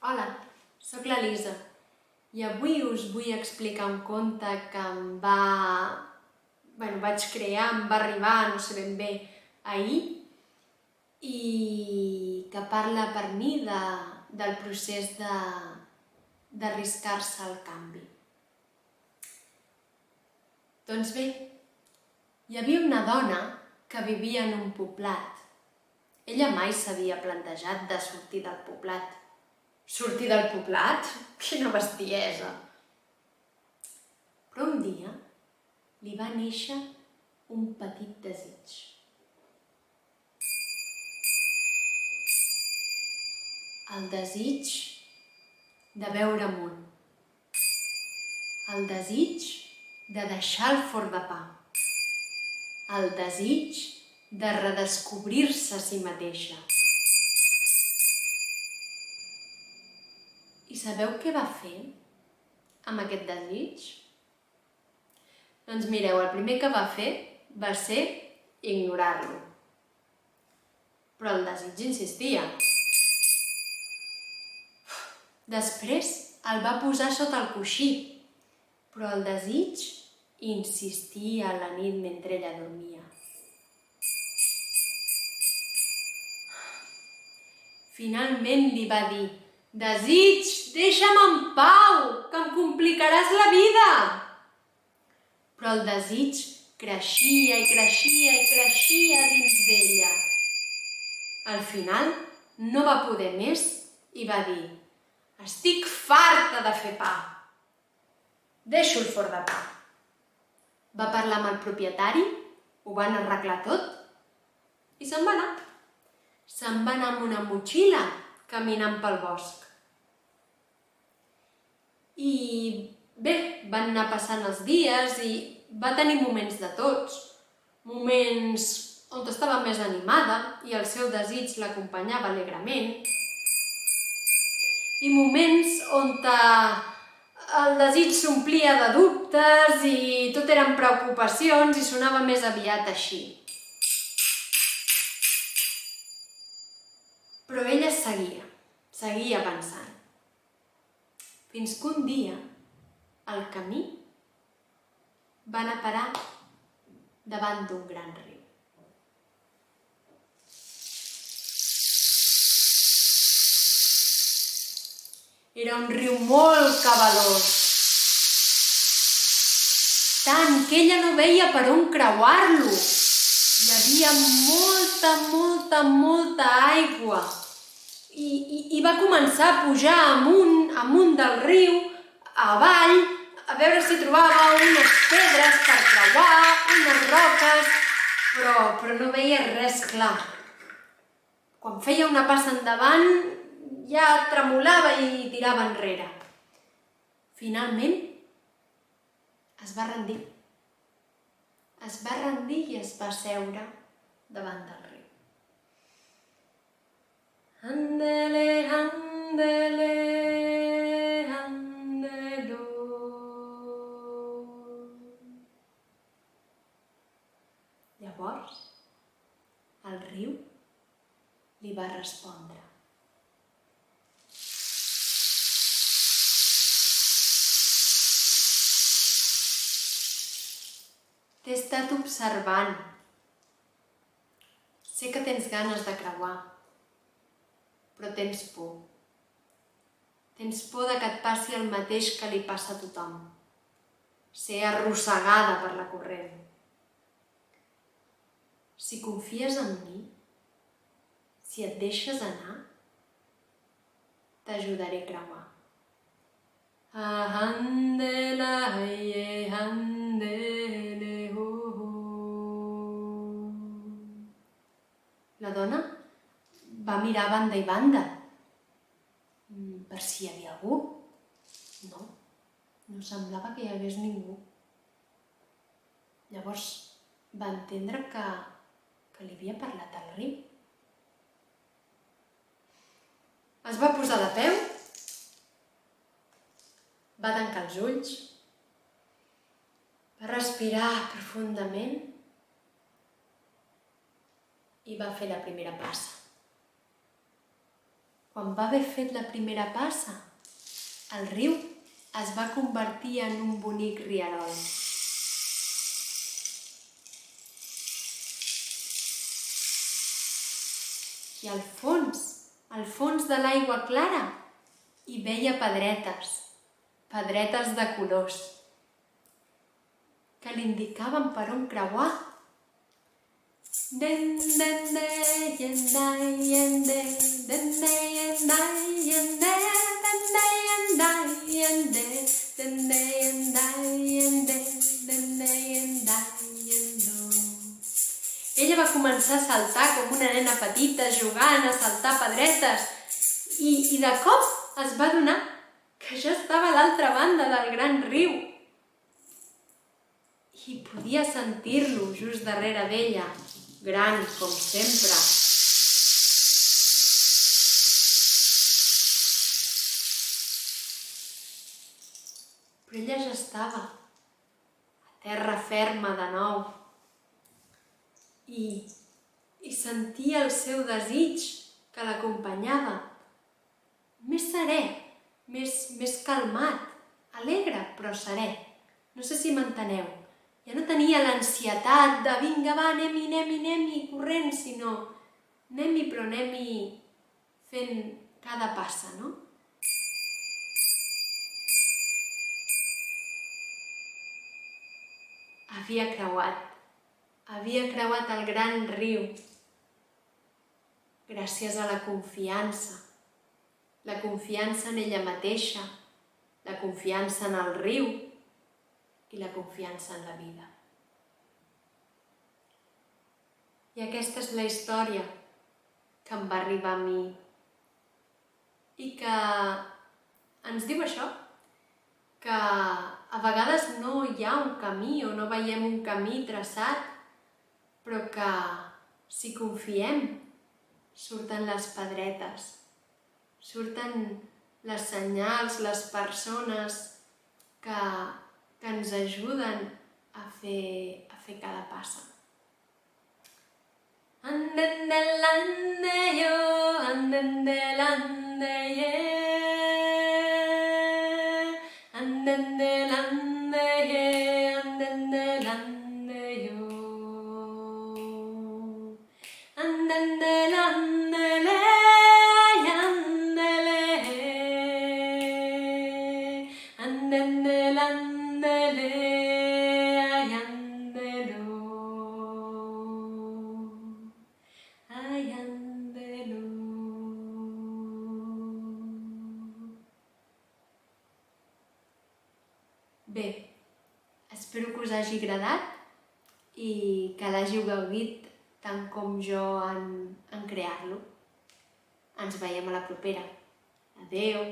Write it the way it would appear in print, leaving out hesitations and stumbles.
Hola, sóc l'Elisa i avui us vull explicar un conte que vaig crear, em va arribar, no sé ben bé, ahir i que parla per mi del procés d'arriscar-se al canvi. Doncs bé, hi havia una dona que vivia en un poblat. Ella mai s'havia plantejat de sortir del poblat. Sortir del poblat? Quina bestiesa! Però un dia li va néixer un petit desig. El desig de veure món. El desig de deixar el forn de pa. El desig de redescobrir-se a si mateixa. I sabeu què va fer amb aquest desig? Doncs mireu, el primer que va fer va ser ignorar-lo. Però el desig insistia. Després el va posar sota el coixí, però el desig insistia a la nit mentre ella dormia. Finalment li va dir: «Desig, deixa'm en pau, que em complicaràs la vida!» Però el desig creixia i creixia i creixia dins d'ella. Al final no va poder més i va dir: «Estic farta de fer pa. Deixo el forn de pa». Va parlar amb el propietari, ho van arreglar tot i se'n va anar. Se'n va anar amb una motxilla caminant pel bosc. I bé, van anar passant els dies i va tenir moments de tots. Moments on estava més animada i el seu desig l'acompanyava alegrement. I moments on el desig s'omplia de dubtes i tot eren preocupacions i sonava més aviat així. Però ella seguia pensant. Fins que un dia, al camí, va anar a parar davant d'un gran riu. Era un riu molt cabalós, tant que ella no veia per on creuar-lo. Hi havia molta aigua i va començar a pujar amunt del riu, avall, a veure si trobava unes pedres per creuar, unes roques, però no veia res clar. Quan feia una passa endavant ja tremolava i tirava enrere. Finalment es va rendir. Es va rendir i es va seure davant del riu. Andele, andele, andelo. Llavors, el riu li va respondre: «T'he estat observant. Sé que tens ganes de creuar, però tens por. Tens por que et passi el mateix que li passa a tothom, ser arrossegada per la corrent. Si confies en mi, si et deixes anar, t'ajudaré a creuar». La dona va mirar a banda i banda, per si hi havia algú. No semblava que hi hagués ningú. Llavors va entendre que li havia parlat al riu. Es va posar de peu, va tancar els ulls, va respirar profundament i va fer la primera passa. Quan va haver fet la primera passa, el riu es va convertir en un bonic rierol. I al fons de l'aigua clara, hi veia pedretes de colors, que li indicaven per on creuar. Ella va començar a saltar com una nena petita, jugant, a saltar pedretes, i de cop es va adonar que ja estava a l'altra banda del gran riu. I podia sentir-lo just darrere d'ella, gran com sempre. Però ella ja estava a terra ferma de nou i sentia el seu desig que l'acompanyava, més serè, més calmat, alegre però serè. No sé si m'enteneu. Ja no tenia l'ansietat de vinga, va, anem-hi corrent, sinó anem-hi però anem-hi fent cada passa, no? Havia creuat el gran riu gràcies a la confiança en ella mateixa, la confiança en el riu i la confiança en la vida. I aquesta és la història que em va arribar a mi i que ens diu això, que a vegades no hi ha un camí o no veiem un camí traçat, però que si confiem surten les pedretes, surten les senyals, les persones que ens ajuden a fer cada passa. Bé, espero que us hagi agradat i que l'hàgiu gaudit tant com jo en crear-lo. Ens veiem a la propera. Adeu!